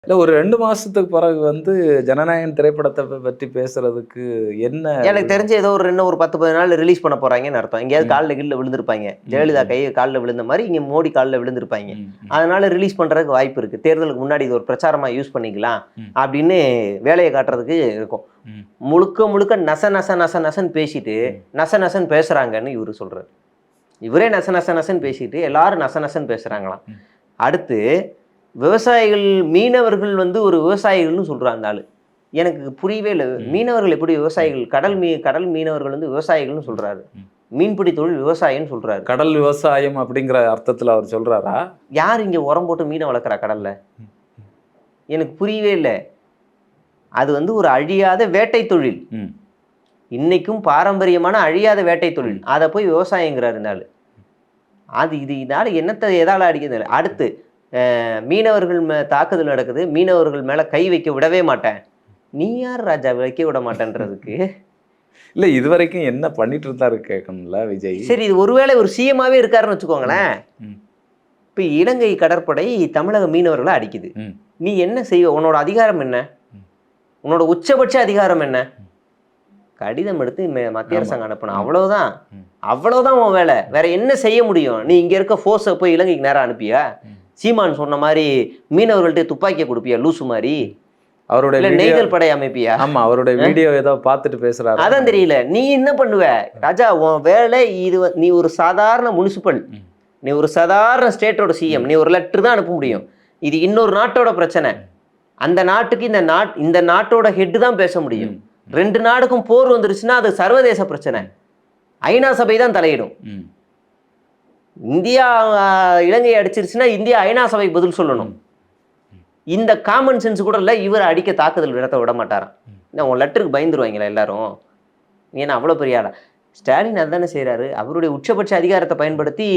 இல்ல ஒரு 2 மாசத்துக்கு பிறகு வந்து ஜனநாயகன் திரைப்படத்த பத்தி பேசுறதுக்கு என்ன எனக்கு தெரிஞ்சு ஏதோ இன்னும் ஒரு 10-15 நாள் ரிலீஸ் பண்ண போறாங்கன்னு அர்த்தம். எங்கேயாவது ம். கால்ல கீழ்ல விழுந்திருப்பாங்க. ஜெயலலிதா கால்ல விழுந்த மாரி இங்க மோடி கால்ல விழுந்திருப்பாங்க. ம், ம், அதனால ரிலீஸ் பண்றதுக்கு வாய்ப்பு இருக்கு. தேர்தலுக்கு முன்னாடி இது ஒரு பிரச்சாரமா யூஸ் பண்ணிக்கலாம் ம், அப்படின்னு வேலையை காட்டுறதுக்கு இருக்கும். ம், முழுக்க முழுக்க நச நச நச நசன்னு பேசிட்டு ம். நச நசன்னு பேசுறாங்கன்னு இவரு சொல்றாரு. இவரே நச நச நசன்னு பேசிட்டு எல்லாரும் நச நசன்னு பேசுறாங்களாம். ம். அடுத்து விவசாயிகள் மீனவர்கள் வந்து ஒரு விவசாயிகள்னு சொல்றாங்க அந்த ஆளு. எனக்கு புரியவே இல்லை. மீனவர்கள் எப்படி விவசாயிகள்? கடல் மீனவர்கள் வந்து விவசாயிகள்னு சொல்றாரு. ம். மீன்பிடி தொழில் விவசாயம்னு சொல்றாரு. கடல் விவசாயம் அப்படிங்கிற அர்த்தத்துல அவர் சொல்றாரா? யார் இங்க உரம் போட்டு மீனை வளர்க்குறா கடல்ல? ம், எனக்கு புரியவே இல்லை. அது வந்து ஒரு அழியாத வேட்டை தொழில். ம். இன்னைக்கும் பாரம்பரியமான அழியாத வேட்டை தொழில். அதை போய் விவசாயங்கிறாரு இந்த ஆளு. இதனால என்னத்தை எதால அடிக்கிறது? அடுத்து மீனவர்கள் தாக்குதல் நடக்குது. மீனவர்கள் மேல கை வைக்க விடவே மாட்டேன். நீ யார் ராஜா வைக்க விட மாட்டேன்றதுக்கு? இல்ல இதுவரைக்கும் என்ன பண்ணிட்டு இருந்தாரு கேட்கணும்ல விஜய். சரி, இது ஒருவேளை ஒரு சிஎம்மாவே இருக்காருன்னு வச்சுக்கோங்களேன். ம், இப்ப இலங்கை கடற்படை தமிழக மீனவர்களை அடிக்குது. ம், நீ என்ன செய்வ? உன்னோட அதிகாரம் என்ன? ம். உன்னோட உச்சபட்ச அதிகாரம் என்ன? கடிதம் எடுத்து மத்திய அரசாங்கம் அனுப்பணும். அவ்வளவுதான். ம். அவ்வளவுதான் உன் வேலை. வேற என்ன செய்ய முடியும்? நீ இங்க இருக்க ஃபோர்ஸை போய் இலங்கைக்கு நேரம் அனுப்பியா? சீமான் சொன்ன மாதிரி மீனவர்கள்ட்ட துப்பாக்கியை கொடுப்பியா லூசு மாதிரி? அவருடைய இல்ல நெய்தல் படை அமைப்பியா? ஆமா அவருடைய வீடியோ ஏதோ பார்த்துட்டு பேசுறாரு. அதான் தெரியல. நீ என்ன பண்ணுவ ராஜா? உன் வேலை இது. நீ ஒரு சாதாரண முனிசிபல், நீ ஒரு சாதாரண ஸ்டேட்டோட சிஎம். நீ ஒரு லெட்டர் தான் அனுப்ப முடியும். இது இன்னொரு நாட்டோட பிரச்சனை. அந்த நாட்டுக்கு இந்த நாட்டோட ஹெட் தான் பேச முடியும். 2 நாடுக்கும் போர் வந்துருச்சுன்னா அது சர்வதேச பிரச்சனை. ஐநா சபை தான் தலையிடும். இந்தியா இலங்கையை அடிச்சிருச்சுன்னா இந்தியா ஐநா சபைக்கு பதில் சொல்லணும். இந்த காமன் சென்ஸ் கூட இல்லை. இவர் அடிக்க தாக்குதல் நடத்த விட மாட்டாராம். உன் லெட்டருக்கு பயந்துருவாங்களா எல்லாரும்? ஏன்னா அவ்வளோ பெரிய ஆளா? ஸ்டாலின் அதுதானே செய்கிறாரு. அவருடைய உச்சபட்ச அதிகாரத்தை பயன்படுத்தி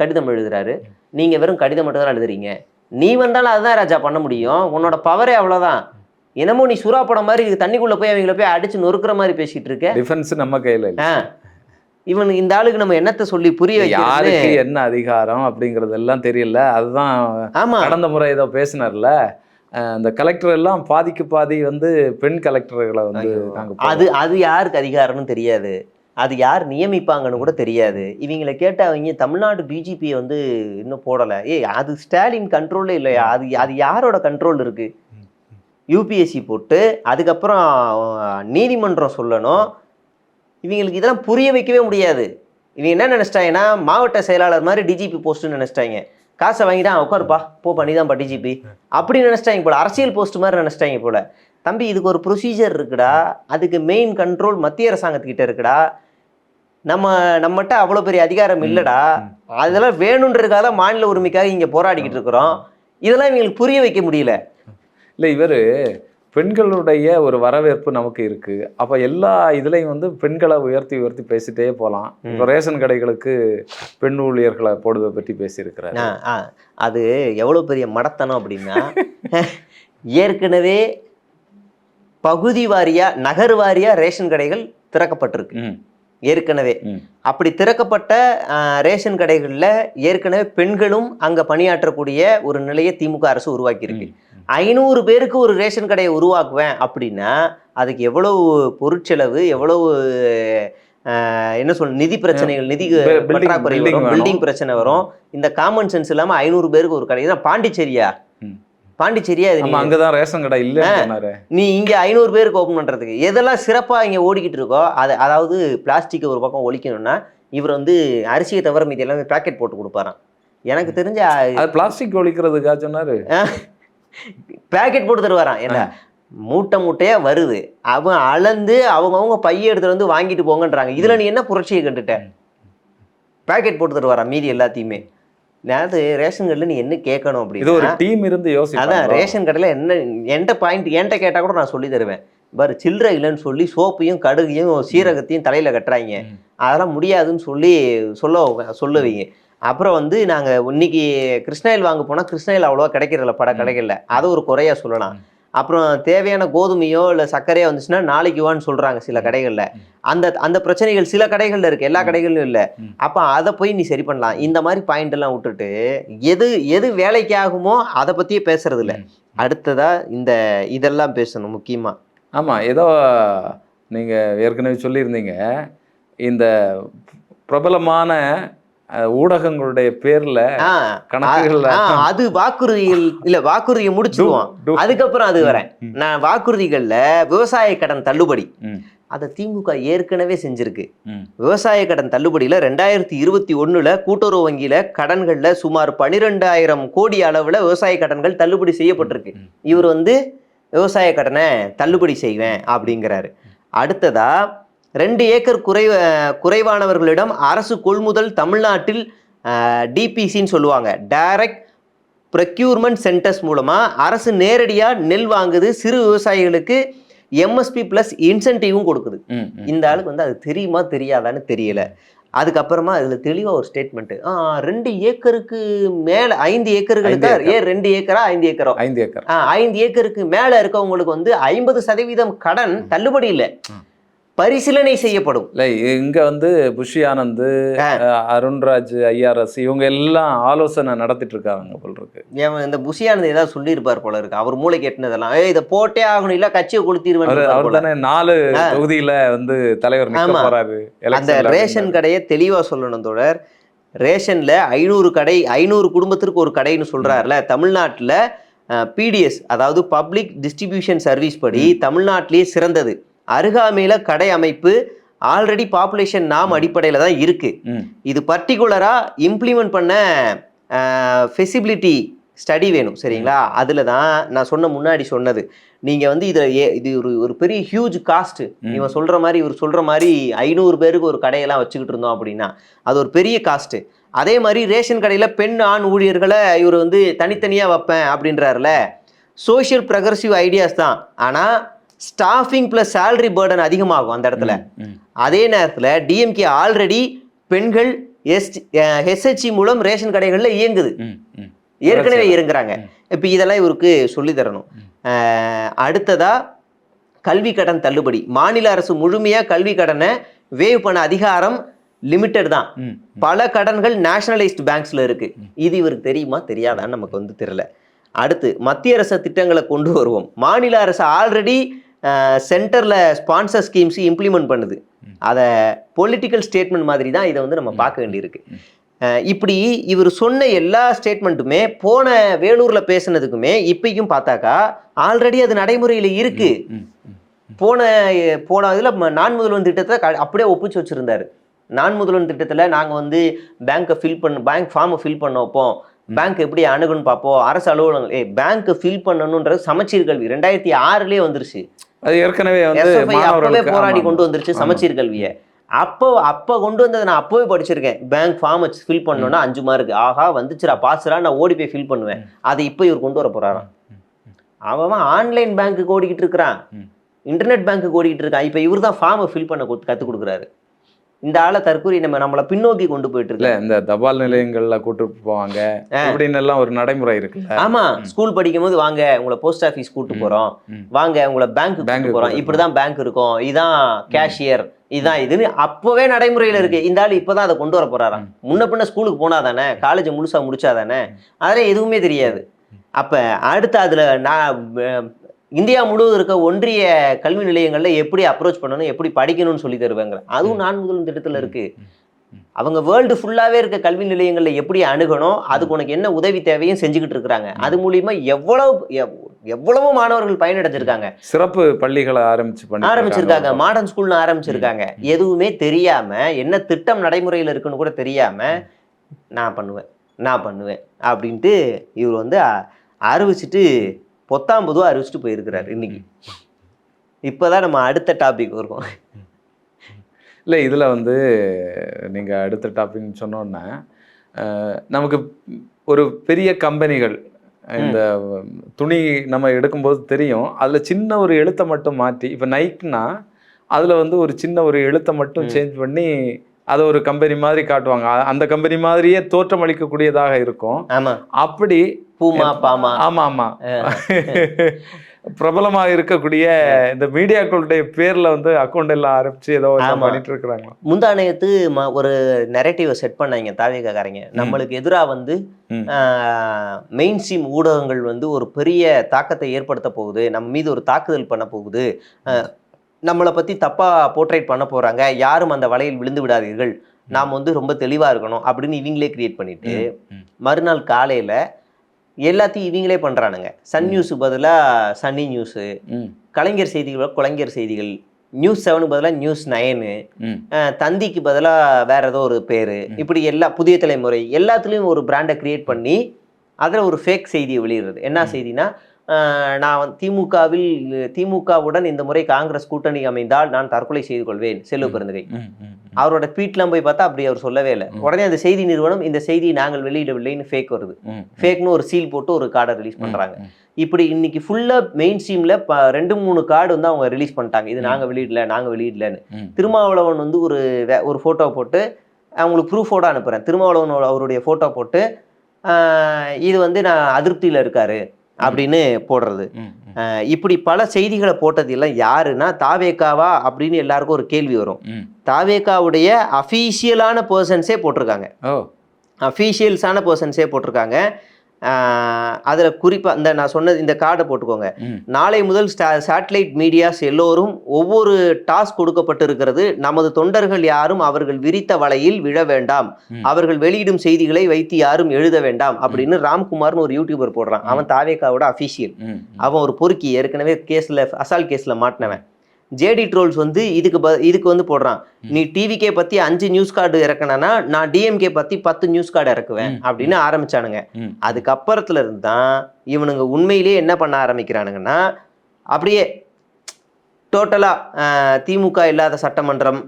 கடிதம் எழுதுறாரு. நீங்கள் வெறும் கடிதம் மட்டும் தான் எழுதுறீங்க. நீ வந்தாலும் அதுதான் ராஜா பண்ண முடியும். உன்னோட பவரே அவ்வளோதான். என்னமோ நீ சுறா படம் மாதிரி தண்ணிக்குள்ளே போய் அவங்கள போய் அடிச்சு நொறுக்கிற மாதிரி பேசிட்டு இருக்க. டிஃபென்ஸ் நம்ம கையில் இல்லை. இவன் இந்த ஆளுக்கு நம்ம என்னத்தை சொல்லி புரிய யாருக்கு என்ன அதிகாரம் அப்படிங்கறதெல்லாம் தெரியல. அதுதான் கடந்த முறை ஏதோ பேசினார்ல, அந்த கலெக்டர் எல்லாம் பாதிக்கு பாதி வந்து பெண் கலெக்டர்களை வந்து அது யாருக்கு அதிகாரம்னு தெரியாது. அது யார் நியமிப்பாங்கன்னு கூட தெரியாது. இவங்களை கேட்ட அவங்க தமிழ்நாடு பிஜேபியை வந்து இன்னும் போடலை. அது ஸ்டாலின் கண்ட்ரோல்லே இல்லையா? அது யாரோட கண்ட்ரோல் இருக்கு? யூபிஎஸ்சி போட்டு அதுக்கப்புறம் நீதிமன்றம் சொல்லணும். இவங்களுக்கு இதெல்லாம் புரிய வைக்கவே முடியாது. இவங்க என்ன நினைச்சிட்டாங்கன்னா மாவட்ட செயலாளர் மாதிரி டிஜிபி போஸ்ட்னு நினைச்சிட்டாங்க. காசை வாங்கிட்டான் உட்காருப்பா போ பண்ணிதான்ப்பா டிஜிபி அப்படி நினைச்சிட்டாங்க போல. அரசியல் போஸ்ட் மாதிரி நினைச்சிட்டாங்க போல. தம்பி இதுக்கு ஒரு ப்ரொசீஜர் இருக்குடா. அதுக்கு மெயின் கண்ட்ரோல் மத்திய அரசாங்கத்துக்கிட்ட இருக்குடா. நம்மகிட்ட அவ்வளோ பெரிய அதிகாரம் இல்லைடா. அதெல்லாம் வேணுன்றதுக்காக மாநில உரிமைக்காக இங்கே போராடிக்கிட்டு இருக்கிறோம். இதெல்லாம் இவங்களுக்கு புரிய வைக்க முடியல. இல்லை இவர் பெண்களுடைய ஒரு வரவேற்பு நமக்கு இருக்கு. அப்ப எல்லா இதுலையும் வந்து பெண்களை உயர்த்தி பேசிட்டே போகலாம். இப்போ ரேஷன் கடைகளுக்கு பெண் ஊழியர்களை போடுவதை பற்றி பேசியிருக்கிறாரு. அது எவ்வளவு பெரிய மடத்தனம் அப்படின்னா, ஏற்கனவே பகுதி வாரியா நகர் வாரியா ரேஷன் கடைகள் திறக்கப்பட்டிருக்கு. ஏற்கனவே அப்படி திறக்கப்பட்ட ரேஷன் கடைகளில் ஏற்கனவே பெண்களும் அங்கே பணியாற்றக்கூடிய ஒரு நிலையை திமுக அரசு உருவாக்கியிருக்கு. 500 பேருக்கு ஒரு ரேஷன் கடையை உருவாக்குவேன் அப்படின்னா அதுக்கு எவ்வளவு பொருட்செலவு, எவ்வளவு என்ன சொல்ல நிதி பிரச்சனைகள், நிதி பற்றாக்குறை வரும், பில்டிங் பிரச்சனை வரும். இந்த காமன் சென்ஸ் இல்லாமல் 500 பேருக்கு ஒரு கடை தான். பாண்டிச்சேரியா இது அங்கதான் ரேஷன் கடை இல்ல. நீ இங்க 500 பேருக்கு ஓபன் பண்றதுக்கு எதெல்லாம் சிறப்பா இங்க ஓடிக்கிட்டு இருக்கோ அதாவது பிளாஸ்டிக் ஒரு பக்கம் ஒழிக்கணும்னா இவர் வந்து அரிசியை தவிர மீதி எல்லாமே பேக்கெட் போட்டு கொடுப்பாராம். எனக்கு தெரிஞ்ச பிளாஸ்டிக் ஒழிக்கிறதுக்கா சொன்னாரு. பேக்கெட் போட்டு தருவாராம். என்ன மூட்டையா வருது, அவன் அளந்து அவங்க பைய எடுத்துட்டு வந்து வாங்கிட்டு போங்கன்றாங்க. இதுல நீ என்ன புரட்சியை கண்டுட்ட? பேக்கெட் போட்டு தருவாராம் மீதி எல்லாத்தையுமே. நேரத்து ரேஷன் கடையில் நீ என்ன கேட்கணும் அப்படின்னு ஒரு டீம் இருந்து யோசி. அதான் ரேஷன் கடையில் என்கிட்ட கேட்டால் கூட நான் சொல்லி தருவேன். பாரு சில்லறை இல்லைன்னு சொல்லி சோப்பையும் கடுகையும் சீரகத்தையும் தலையில் கட்டுறாங்க. அதெல்லாம் முடியாதுன்னு சொல்லுவீங்க. அப்புறம் வந்து நாங்கள் இன்னைக்கு கிருஷ்ணாயில் வாங்க போனால் கிருஷ்ணாயில் அவ்வளோவா கிடைக்கிறதில்ல பட கடைகளில். அதை ஒரு குறையாக சொல்லலாம். அப்புறம் தேவையான கோதுமையோ இல்லை சர்க்கரையோ வந்துச்சுன்னா நாளைக்கு வான்னு சொல்றாங்க சில கடைகள்ல. அந்த அந்த பிரச்சனைகள் சில கடைகள்ல இருக்கு, எல்லா கடைகளிலும் இல்லை. அப்ப அதை போய் நீ சரி பண்ணலாம். இந்த மாதிரி பாயிண்ட் எல்லாம் விட்டுட்டு எது எது வேலைக்கு ஆகுமோ அதை பத்தியே பேசுறது இல்லை. அடுத்ததா இதெல்லாம் பேசணும் முக்கியமா. ஆமா, ஏதோ நீங்க ஏற்கனவே சொல்லியிருந்தீங்க, இந்த பிரபலமான ஊடகங்களுடைய பேர்ல கணக்குகள்ல அது வாக்குறுதிகள் இல்ல, வாக்குறுதியை முடிச்சுடுவோம், அதுக்கப்புறம் அது வரேன். நான் வாக்குறுதிகள்ல விவசாய கடன் தள்ளுபடி அதை திமுக ஏற்கனவே செஞ்சிருக்கு. விவசாய கடன் தள்ளுபடியில 2021 கூட்டுறவு வங்கியில கடன்கள்ல சுமார் 12,000 கோடி அளவுல விவசாய கடன்கள் தள்ளுபடி செய்யப்பட்டிருக்கு. இவர் விவசாய கடனை தள்ளுபடி செய்வேன் அப்படிங்கிறாரு. அடுத்ததா 2 ஏக்கர் குறைவானவர்களிடம் அரசு கொள்முதல் தமிழ்நாட்டில் டிபிசின்னு சொல்லுவாங்க, டைரக்ட் ப்ரொக்யூர்மெண்ட் சென்டர்ஸ் மூலமா அரசு நேரடியா நெல் வாங்குது. சிறு விவசாயிகளுக்கு எம்எஸ்பி பிளஸ் இன்சென்டிவும் கொடுக்குது. இந்த ஆளுக்கு அது தெரியுமா தெரியாதான்னு தெரியல. அதுக்கப்புறமா அதுல தெளிவா ஒரு ஸ்டேட்மெண்ட், 2 ஏக்கருக்கு மேல 5 ஏக்கர்களுக்கு 2 ஏக்கரா 5 ஏக்கரோ 5 ஏக்கருக்கு மேல இருக்கவங்களுக்கு 50% கடன் தள்ளுபடி இல்லை, பரிசீலனை செய்யப்படும். இல்லை, இங்க புஷி ஆனந்த், அருண்ராஜ், ஐஆர்எஸ் இவங்க எல்லாம் ஆலோசனை நடத்திட்டு இருக்காங்க போல இருக்கு. இந்த புஷி ஆனந்த் ஏதாவது சொல்லியிருப்பார் போல இருக்கு, அவர் மூளை கேட்டுனதெல்லாம் இதை போட்டே ஆகணும், இல்ல கட்சியை கொளுத்திடுவேன். அவர் தானே 4 தொகுதியில தலைவர் நிக்க போறாரு. அந்த ரேஷன் கடையை தெளிவா சொல்லணும் தோழர். ரேஷன்ல 500 குடும்பத்திற்கு ஒரு கடைன்னு சொல்றாருல. தமிழ்நாட்டுல பிடிஎஸ் அதாவது பப்ளிக் டிஸ்ட்ரிபியூஷன் சர்வீஸ் படி தமிழ்நாட்டிலேயே சிறந்தது. அருகாமையில கடை அமைப்பு ஆல்ரெடி பாப்புலேஷன் நாம் அடிப்படையில தான் இருக்கு. இது பர்டிகுலரா இம்ப்ளிமெண்ட் பண்ண ஃபெசிபிலிட்டி ஸ்டடி வேணும், சரிங்களா? அதுல தான் நான் முன்னாடி சொன்னது. நீங்க இது ஒரு பெரிய ஹியூஜ் காஸ்ட். இவன் சொல்ற மாதிரி இவர் சொல்ற மாதிரி 500 பேருக்கு ஒரு கடையெல்லாம் வச்சுக்கிட்டு இருந்தோம் அப்படின்னா அது ஒரு பெரிய காஸ்ட். அதே மாதிரி ரேஷன் கடையில பெண் ஆண் ஊழியர்களை இவர் தனித்தனியா வைப்பேன் அப்படின்றாருல. சோஷியல் ப்ரொக்ரெசிவ் ஐடியாஸ் தான், ஆனா ஸ்டாஃபிங் பிளஸ் சேலரி பேர்டன் அதிகமாகும் அந்த இடத்துல. அதே நேரத்தில் டிஎம்கே ஆல்ரெடி பெண்கள் எஸ்ஹெச்சி மூலம் ரேஷன் கடைகளில் இயங்குது, ஏற்கனவே இயங்குறாங்க. இப்போ இதெல்லாம் இவருக்கு சொல்லி தரணும். அடுத்ததா கல்வி கடன் தள்ளுபடி. மாநில அரசு முழுமையா கல்வி கடனை வேவ் பண்ண அதிகாரம் லிமிட்டட் தான். பல கடன்கள் நேஷனலைஸ்டு பேங்க்ஸ்ல இருக்கு. இது இவருக்கு தெரியுமா தெரியாதான்னு நமக்கு தெரியல. அடுத்து மத்திய அரசு திட்டங்களை கொண்டு வருவோம். மாநில அரசு ஆல்ரெடி சென்டர்ல ஸ்பான்சர் ஸ்கீம்ஸ் இம்ப்ளிமெண்ட் பண்ணுது. அதை பொலிட்டிக்கல் ஸ்டேட்மெண்ட் மாதிரி தான் இதை நம்ம பார்க்க வேண்டியிருக்கு. இப்படி இவர் சொன்ன எல்லா ஸ்டேட்மெண்ட்டுமே போன வேலூர்ல பேசுனதுக்குமே இப்பயும் பார்த்தாக்கா ஆல்ரெடி அது நடைமுறையில் இருக்கு. போன இதுல நான் முதல்வன் திட்டத்தை அப்படியே ஒப்பிச்சு வச்சிருந்தாரு. நான் முதல்வன் திட்டத்துல நாங்க பேங்க் ஃபார்மை ஃபில் பண்ண வைப்போம், பேங்க் எப்படி அணுகுன்னு பார்ப்போம், அரசு அலுவலகங்கள் பேங்க் ஃபில் பண்ணணும்ன்றது சமச்சீர் கல்வி 2006 வந்துருச்சு. அது ஏற்கனவே அப்பவே போராடி கொண்டு வந்துருச்சு சமச்சீர் கல்வியை. அப்போ கொண்டு வந்தது நான் அப்பவே படிச்சிருக்கேன். பேங்க் ஃபார்ம் ஃபில் பண்ணோன்னா 5 மார்க். ஆஹா வந்துச்சுரா பாசுரா, நான் ஓடி போய் ஃபில் பண்ணுவேன். அதை இப்போ இவர் கொண்டு வர போறாராம். அவன் ஆன்லைன் பேங்க்கு ஓடிக்கிட்டு இருக்கிறான், இன்டர்நெட் பேங்க்கு ஓடிக்கிட்டு இருக்கான். இப்போ இவர் தான் ஃபார்மை ஃபில் பண்ண கற்றுக் கொடுக்குறாரு. இந்த ஆளை தற்கூரி நம்மளை பின்னோக்கி கொண்டு போயிட்டு இருக்கு. இந்த தபால் நிலையங்கள்ல கூட்டு போவாங்க அப்படின்னு எல்லாம் ஒரு நடைமுறை இருக்கு. ஆமா, ஸ்கூல் படிக்கும் போது வாங்க உங்களை போஸ்ட் ஆஃபீஸ் கூட்டு போறோம், வாங்க உங்களை பேங்க் போறோம், இப்படிதான் பேங்க் இருக்கும், இதான் கேஷியர், இதான் இதுன்னு அப்பவே நடைமுறையில இருக்கு. இந்த ஆள் இப்பதான் அதை கொண்டு வர போறாராம். முன்ன பின்ன ஸ்கூலுக்கு போனா தானே, காலேஜ் முழுசா முடிச்சாதானே, அதெல்லாம் எதுவுமே தெரியாது. அப்ப அடுத்து அதுல நான் இந்தியா முழுவதும் இருக்க ஒன்றிய கல்வி நிலையங்கள்ல எப்படி அப்ரோச் பண்ணணும், எப்படி படிக்கணும்னு சொல்லி தருவாங்க. அதுவும் நான் முதல்வன் திட்டத்துல இருக்கு. அவங்க வேர்ல்டு ஃபுல்லாவே இருக்க கல்வி நிலையங்கள்ல எப்படி அணுகணும், அதுக்கு உனக்கு என்ன உதவி தேவையும் செஞ்சுக்கிட்டு இருக்கிறாங்க. அது மூலியமா எவ்வளவு மாணவர்கள் பயனடைஞ்சிருக்காங்க. சிறப்பு பள்ளிகளை ஆரம்பிச்சிருக்காங்க, மாடர்ன் ஸ்கூல்னு ஆரம்பிச்சிருக்காங்க. எதுவுமே தெரியாம, என்ன திட்டம் நடைமுறையில் இருக்குன்னு கூட தெரியாம நான் பண்ணுவேன் அப்படின்ட்டு இவர் அறிவிச்சுட்டு பொத்தாம்பதுவா அறிவிச்சுட்டு போயிருக்கிறார் இன்னைக்கு. இப்போதான் நம்ம அடுத்த டாபிக் வருவோம். இல்லை, இதில் நீங்கள் அடுத்த டாபிக்னு சொன்னோன்னா நமக்கு ஒரு பெரிய கம்பெனிகள் இந்த துணி நம்ம எடுக்கும்போது தெரியும், அதில் சின்ன ஒரு எழுத்தை மட்டும் மாற்றி, இப்போ நைக்னா அதில் ஒரு சின்ன ஒரு எழுத்தை மட்டும் சேஞ்ச் பண்ணி அது ஒரு கம்பெனி மாதிரி காட்டுவாங்க. அந்த கம்பெனி மாதிரியே தோற்றம் அளிக்கக்கூடியதாக இருக்கும். ஆமா, அப்படி பூமா பாமா. ஆமா ஆமா பிரபலமாக இருக்கக்கூடிய இந்த மீடியாக்களுடைய பேர்ல வந்து அக்கௌண்ட் எல்லாம் ஆரம்பிச்சு ஏதோ பண்ணிட்டு இருக்கிறாங்க. முந்தானயத்து ஒரு நெரேட்டிவை செட் பண்ணாங்க தாவேகாரங்க. நம்மளுக்கு எதிரா வந்து மெயின் ஸ்ட்ரீம் ஊடகங்கள் வந்து ஒரு பெரிய தாக்கத்தை ஏற்படுத்த போகுது, நம்ம மீது ஒரு தாக்குதல் பண்ண போகுது, நம்மளை பத்தி தப்பா போர்ட்ரேட் பண்ண போறாங்க, யாரும் அந்த வலையில் விழுந்து விடாதீர்கள், நாம் வந்து ரொம்ப தெளிவா இருக்கணும் அப்படின்னு இவங்களே கிரியேட் பண்ணிட்டு மறுநாள் காலையில எல்லாத்தையும் இவங்களே பண்றானுங்க. சன் நியூஸுக்கு பதிலா சன்னி நியூஸு, கலைஞர் செய்திகள் கலைஞர் செய்திகள், நியூஸ் 7 பதிலா நியூஸ் 9, தந்திக்கு பதிலா வேற ஏதோ ஒரு பேரு, இப்படி எல்லா புதிய தலைமுறை எல்லாத்துலயும் ஒரு பிராண்டை கிரியேட் பண்ணி அதுல ஒரு ஃபேக் செய்தியை வெளியிடுறது. என்ன செய்தினா, நான் திமுகவுடன் இந்த முறை காங்கிரஸ் கூட்டணி அமைந்தால் நான் தற்கொலை செய்து கொள்வேன், செல்வ பெருந்தகை. அவரோட ட்வீட்லாம் போய் பார்த்தா அப்படி அவர் சொல்லவே இல்லை. உடனே அந்த செய்தி நிறுவனம் இந்த செய்தியை நாங்கள் வெளியிடவில்லைன்னு ஃபேக் வருது. ஃபேக்னு ஒரு சீல் போட்டு ஒரு கார்டை ரிலீஸ் பண்றாங்க. இப்படி இன்னைக்கு ஃபுல்லா மெயின் ஸ்ட்ரீம்ல 2-3 கார்டு வந்து அவங்க ரிலீஸ் பண்ணிட்டாங்க, இது நாங்க வெளியிடலன்னு. திருமாவளவன் வந்து ஒரு போட்டோ போட்டு, அவங்களுக்கு ப்ரூஃபோட அனுப்புறேன், திருமாவளவன் அவருடைய போட்டோ போட்டு இது வந்து நான் அதிருப்தியில இருக்காரு அப்படின்னு போடுறது. இப்படி பல செய்திகளை போட்டது எல்லாம் யாருன்னா தாவேகாவா அப்படின்னு எல்லாருக்கும் ஒரு கேள்வி வரும். தாவேகாவுடைய அஃபீஷியலான பர்சன்ஸே போட்டிருக்காங்க, அஃபீஷியல்ஸான பர்சன்ஸே போட்டிருக்காங்க. அதில் குறிப்பாக நான் சொன்னது இந்த கார்டை போட்டுக்கோங்க. நாளை முதல் சேட்டலைட் மீடியாஸ் எல்லோரும் ஒவ்வொரு டாஸ்க் கொடுக்கப்பட்டிருக்கிறது, நமது தொண்டர்கள் யாரும் அவர்கள் விரித்த வலையில் விழ வேண்டாம், அவர்கள் வெளியிடும் செய்திகளை வைத்து யாரும் எழுத வேண்டாம் அப்படின்னு ராம்குமார்னு ஒரு யூடியூபர் போடுறான். அவன் தாவேகாவோட அஃபீஷியல், அவன் ஒரு பொறுக்கி, ஏற்கனவே கேஸில் அசால்ட் கேஸில் மாட்டினவன். ஜேடி ட்ரோல்ஸ் வந்து இதுக்கு வந்து போடுறான், நீ டிவிகே பத்தி 5 நியூஸ் கார்டு இறக்கணும்னா நான் டிஎம்கே பத்தி 10 நியூஸ் கார்டு இறக்குவேன் அப்படின்னு ஆரம்பிச்சானுங்க. அதுக்கப்புறத்துல இருந்து தான் இவனுங்க உண்மையிலேயே என்ன பண்ண ஆரம்பிக்கிறானுங்கன்னா, அப்படியே டோட்டலா திமுக இல்லாத சட்டமன்றம்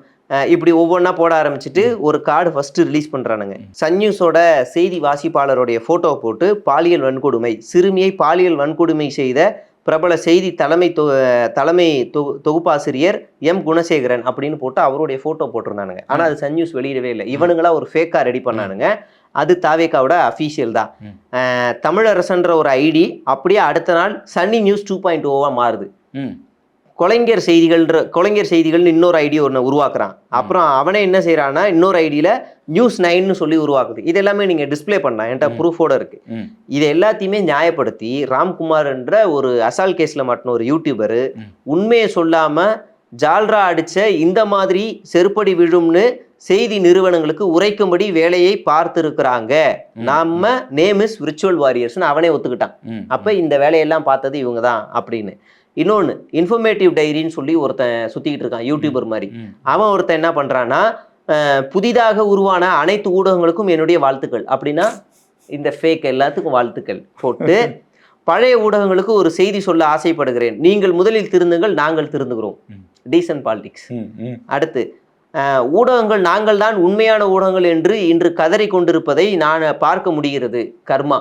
இப்படி ஒவ்வொன்றா போட ஆரம்பிச்சுட்டு ஒரு கார்டு ஃபர்ஸ்ட் ரிலீஸ் பண்றானுங்க. சன் நியூஸோட செய்தி வாசிப்பாளருடைய போட்டோ போட்டு பாலியல் வன்கொடுமை, சிறுமியை பாலியல் வன்கொடுமை செய்த பிரபல செய்தி தலைமை தொகுப்பாசிரியர் எம் குணசேகரன் அப்படின்னு போட்டு அவருடைய போட்டோ போட்டிருந்தானுங்க. ஆனா அது சன் நியூஸ் வெளியிடவே இல்லை, இவனுங்களா ஒரு ஃபேக்கா ரெடி பண்ணானுங்க. அது தாவேகாவோட அஃபீஷியல் தான். தமிழரசன்ற ஒரு ஐடி அப்படியே அடுத்த நாள் சன்னி நியூஸ் 2.0 மாறுது. கலைஞர் செய்திகள்னு இன்னொரு ஐடி ஒன்று உருவாக்குறான். அப்புறம் அவனே என்ன செய்யறான்னா இன்னொரு ஐடியில நியூஸ் 9ன்னு சொல்லி உருவாக்குது. இது எல்லாமே நீங்க டிஸ்பிளே பண்ணலாம், என்கிட்ட ப்ரூஃபோட இருக்கு. இது எல்லாத்தையுமே நியாயப்படுத்தி ராம்குமார் என்ற ஒரு அசால் கேஸ்ல மாட்டின ஒரு யூடியூபரு உண்மையை சொல்லாம ஜால்ரா அடிச்ச இந்த மாதிரி செருப்படி விழும்னு செய்தி நிறுவனங்களுக்கு உரைக்கும்படி வேலையை பார்த்திருக்கிறாங்க, நம்ம நேம் இஸ் விர்ச்சுவல் வாரியர்ஸ்னு அவனே ஒத்துக்கிட்டான். அப்ப இந்த வேலையெல்லாம் பார்த்தது இவங்க தான் அப்படின்னு. இன்னொன்று இன்ஃபர்மேட்டிவ் டைரின்னு சொல்லி ஒருத்தன் சுற்றிக்கிட்டு இருக்கான், யூடியூபர் மாதிரி. அவன் ஒருத்தன் என்ன பண்ணுறான்னா, புதிதாக உருவான அனைத்து ஊடகங்களுக்கும் என்னுடைய வாழ்த்துக்கள் அப்படின்னா இந்த ஃபேக் எல்லாத்துக்கும் வாழ்த்துக்கள் போட்டு, பழைய ஊடகங்களுக்கு ஒரு செய்தி சொல்ல ஆசைப்படுகிறேன், நீங்கள் முதலில் திருந்துங்கள், நாங்கள் திருந்துகிறோம், டீசன்ட் பாலிடிக்ஸ். அடுத்து ஊடகங்கள் நாங்கள் தான் உண்மையான ஊடகங்கள் என்று இன்று கதறி கொண்டிருப்பதை நான் பார்க்க முடிகிறது, கர்மா.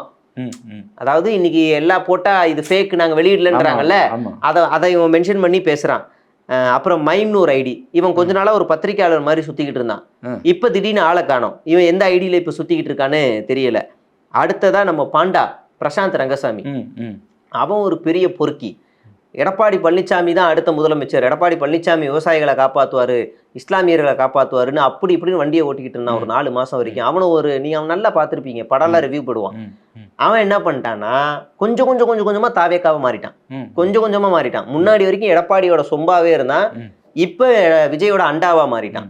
அதாவது இன்னைக்கு எல்லாம் போட்டா இது ஃபேக் நாங்க வெளியிடலன்றாங்கல்ல, அதை இவன் மென்ஷன் பண்ணி பேசுறான். அப்புறம் மைம்னு ஒரு ஐடி, இவன் கொஞ்ச நாளா ஒரு பத்திரிகையாளர் மாதிரி சுத்திக்கிட்டு இருந்தான், இப்ப திடீர்னு ஆளை காணோம், இவன் எந்த ஐடியில இப்ப சுத்திக்கிட்டு இருக்கான்னு தெரியல. அடுத்ததா நம்ம பாண்டா பிரசாந்த் ரங்கசாமி, அவன் ஒரு பெரிய பொறுக்கி. எடப்பாடி பழனிசாமி தான் அடுத்த முதலமைச்சர், எடப்பாடி பழனிசாமி விவசாயிகளை காப்பாற்றுவாரு, இஸ்லாமியர்களை காப்பாற்றுவாருன்னு அப்படி இப்படின்னு வண்டியை ஓட்டிக்கிட்டு இருந்தான் ஒரு 4 மாசம் வரைக்கும். அவனும் அவன் நல்லா பார்த்துருப்பீங்க, படம்லாம் ரிவ்யூ போடுவான். அவன் என்ன பண்ணிட்டான்னா கொஞ்சம் கொஞ்சமா தாவேக்காவை மாறிட்டான், கொஞ்சம் கொஞ்சமா மாறிட்டான். முன்னாடி வரைக்கும் எடப்பாடியோட சொம்பாவே இருந்தான், இப்ப விஜயோட அண்டாவா மாறிட்டான்.